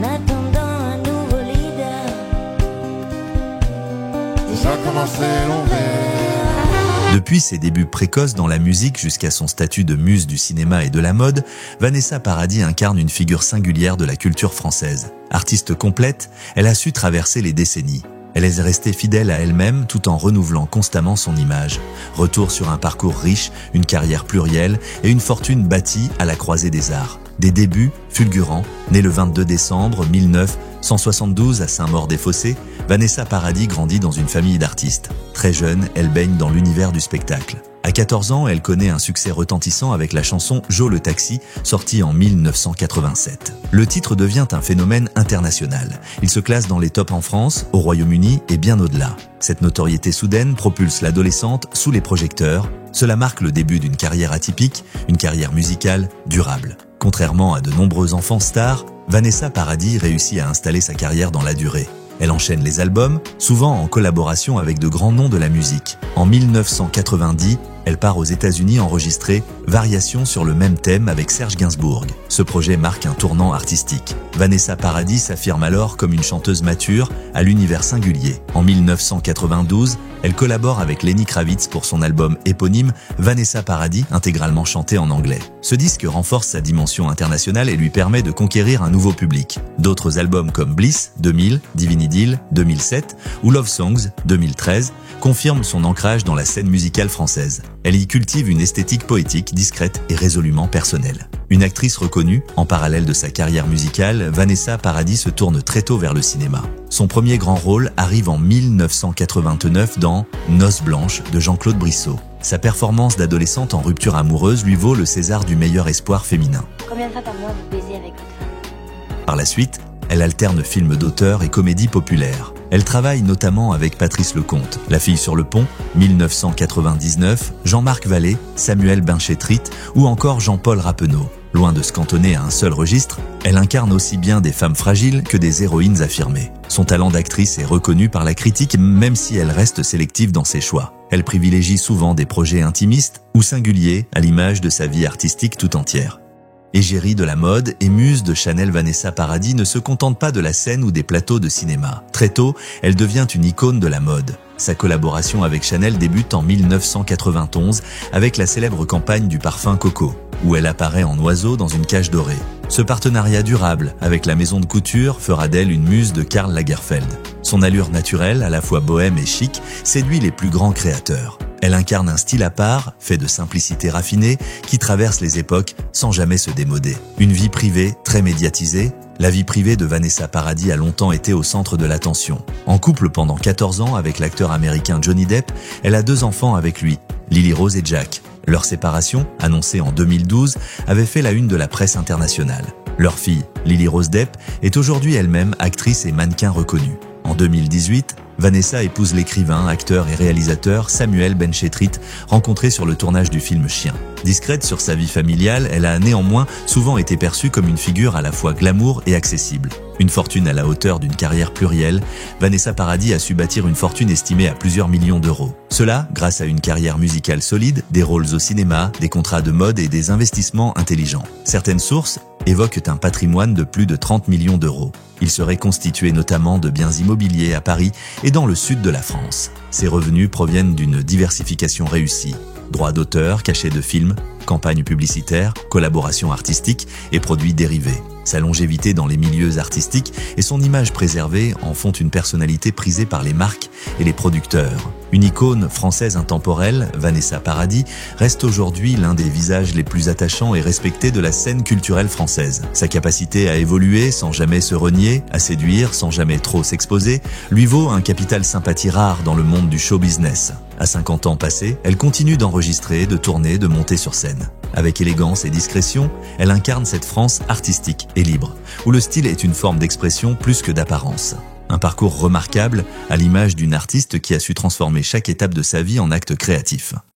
attendant un nouveau leader. Déjà commencé l'envers. Depuis ses débuts précoces dans la musique jusqu'à son statut de muse du cinéma et de la mode, Vanessa Paradis incarne une figure singulière de la culture française. Artiste complète, elle a su traverser les décennies. Elle est restée fidèle à elle-même tout en renouvelant constamment son image. Retour sur un parcours riche, une carrière plurielle et une fortune bâtie à la croisée des arts. Des débuts fulgurants, née le 22 décembre 1972 à Saint-Maur-des-Fossés, Vanessa Paradis grandit dans une famille d'artistes. Très jeune, elle baigne dans l'univers du spectacle. À 14 ans, elle connaît un succès retentissant avec la chanson Joe le taxi, sortie en 1987. Le titre devient un phénomène international. Il se classe dans les tops en France, au Royaume-Uni et bien au-delà. Cette notoriété soudaine propulse l'adolescente sous les projecteurs. Cela marque le début d'une carrière atypique, une carrière musicale durable. Contrairement à de nombreux enfants stars, Vanessa Paradis réussit à installer sa carrière dans la durée. Elle enchaîne les albums, souvent en collaboration avec de grands noms de la musique. En 1990, elle part aux États-Unis enregistrer Variations sur le même thème avec Serge Gainsbourg. Ce projet marque un tournant artistique. Vanessa Paradis s'affirme alors comme une chanteuse mature à l'univers singulier. En 1992, elle collabore avec Lenny Kravitz pour son album éponyme Vanessa Paradis, intégralement chanté en anglais. Ce disque renforce sa dimension internationale et lui permet de conquérir un nouveau public. D'autres albums comme Bliss 2000, Divine Idyll 2007 ou Love Songs 2013 confirment son ancrage dans la scène musicale française. Elle y cultive une esthétique poétique, discrète et résolument personnelle. Une actrice reconnue, en parallèle de sa carrière musicale, Vanessa Paradis se tourne très tôt vers le cinéma. Son premier grand rôle arrive en 1989 dans Noces blanches de Jean-Claude Brissot. Sa performance d'adolescente en rupture amoureuse lui vaut le César du meilleur espoir féminin. Combien de fois par mois vous baisez avec votre femme? Par la suite, elle alterne films d'auteur et comédies populaires. Elle travaille notamment avec Patrice Lecomte, La fille sur le pont, 1999, Jean-Marc Vallée, Samuel Benchetrit ou encore Jean-Paul Rappeneau. Loin de se cantonner à un seul registre, elle incarne aussi bien des femmes fragiles que des héroïnes affirmées. Son talent d'actrice est reconnu par la critique même si elle reste sélective dans ses choix. Elle privilégie souvent des projets intimistes ou singuliers à l'image de sa vie artistique tout entière. Égérie de la mode et muse de Chanel, Vanessa Paradis ne se contente pas de la scène ou des plateaux de cinéma. Très tôt, elle devient une icône de la mode. Sa collaboration avec Chanel débute en 1991 avec la célèbre campagne du parfum Coco, où elle apparaît en oiseau dans une cage dorée. Ce partenariat durable avec la maison de couture fera d'elle une muse de Karl Lagerfeld. Son allure naturelle, à la fois bohème et chic, séduit les plus grands créateurs. Elle incarne un style à part, fait de simplicité raffinée, qui traverse les époques sans jamais se démoder. Une vie privée très médiatisée, la vie privée de Vanessa Paradis a longtemps été au centre de l'attention. En couple pendant 14 ans avec l'acteur américain Johnny Depp, elle a 2 enfants avec lui, Lily Rose et Jack. Leur séparation, annoncée en 2012, avait fait la une de la presse internationale. Leur fille, Lily Rose Depp, est aujourd'hui elle-même actrice et mannequin reconnue. En 2018, Vanessa épouse l'écrivain, acteur et réalisateur Samuel Benchetrit, rencontré sur le tournage du film Chien. Discrète sur sa vie familiale, elle a néanmoins souvent été perçue comme une figure à la fois glamour et accessible. Une fortune à la hauteur d'une carrière plurielle, Vanessa Paradis a su bâtir une fortune estimée à plusieurs millions d'euros. Cela grâce à une carrière musicale solide, des rôles au cinéma, des contrats de mode et des investissements intelligents. Certaines sources évoquent un patrimoine de plus de 30 millions d'euros. Il serait constitué notamment de biens immobiliers à Paris et dans le sud de la France. Ses revenus proviennent d'une diversification réussie. Droits d'auteur, cachets de films, campagnes publicitaires, collaborations artistiques et produits dérivés. Sa longévité dans les milieux artistiques et son image préservée en font une personnalité prisée par les marques et les producteurs. Une icône française intemporelle, Vanessa Paradis, reste aujourd'hui l'un des visages les plus attachants et respectés de la scène culturelle française. Sa capacité à évoluer sans jamais se renier, à séduire sans jamais trop s'exposer, lui vaut un capital sympathie rare dans le monde du show business. À 50 ans passés, elle continue d'enregistrer, de tourner, de monter sur scène. Avec élégance et discrétion, elle incarne cette France artistique et libre, où le style est une forme d'expression plus que d'apparence. Un parcours remarquable à l'image d'une artiste qui a su transformer chaque étape de sa vie en acte créatif.